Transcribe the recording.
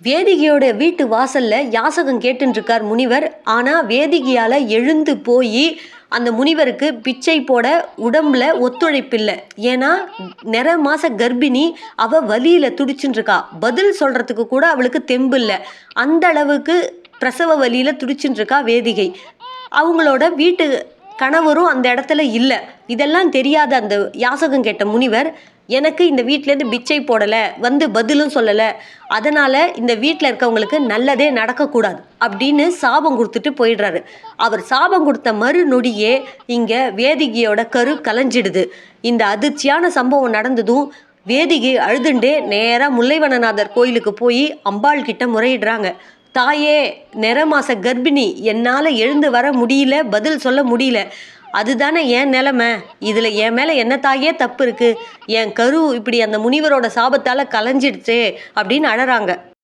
வேதிகையோட வீட்டு வாசல்ல யாசகம் கேட்டுன்னு இருக்கார் முனிவர். ஆனா வேதிகையால எழுந்து போய் அந்த முனிவருக்கு பிச்சை போட உடம்புல ஒத்துழைப்பில்ல. ஏன்னா நிற மாச கர்ப்பிணி, அவ வலியில துடிச்சுட்டு இருக்கா. பதில் சொல்றதுக்கு கூட அவளுக்கு தெம்பு இல்ல. அந்த அளவுக்கு பிரசவ வலியில துடிச்சுட்டு இருக்கா வேதிகை. அவங்களோட வீட்டு கணவரும் அந்த இடத்துல இல்ல. இதெல்லாம் தெரியாத அந்த யாசகம் கேட்ட முனிவர், எனக்கு இந்த வீட்டிலேருந்து பிச்சை போடலை, வந்து பதிலும் சொல்லலை, அதனால் இந்த வீட்டில் இருக்கவங்களுக்கு நல்லதே நடக்கக்கூடாது அப்படின்னு சாபம் கொடுத்துட்டு போயிடுறாரு. அவர் சாபம் கொடுத்த மறு நொடியே இங்கே வேதிகையோட கரு கலைஞ்சிடுது. இந்த அதிர்ச்சியான சம்பவம் நடந்ததும் வேதிகை அழுதுண்டே நேராக முல்லைவனநாதர் கோயிலுக்கு போய் அம்பாள் கிட்ட முறையிடுறாங்க. தாயே, நிறமாச கர்ப்பிணி, என்னால் எழுந்து வர முடியல, பதில் சொல்ல முடியல, அதுதானே என் நிலைமை. இதில் என் மேலே என்ன தாயே தப்பு இருக்குது? என் கரு இப்படி அந்த முனிவரோட சாபத்தால் கலைஞ்சிடுச்சே அப்படின்னு அழறாங்க.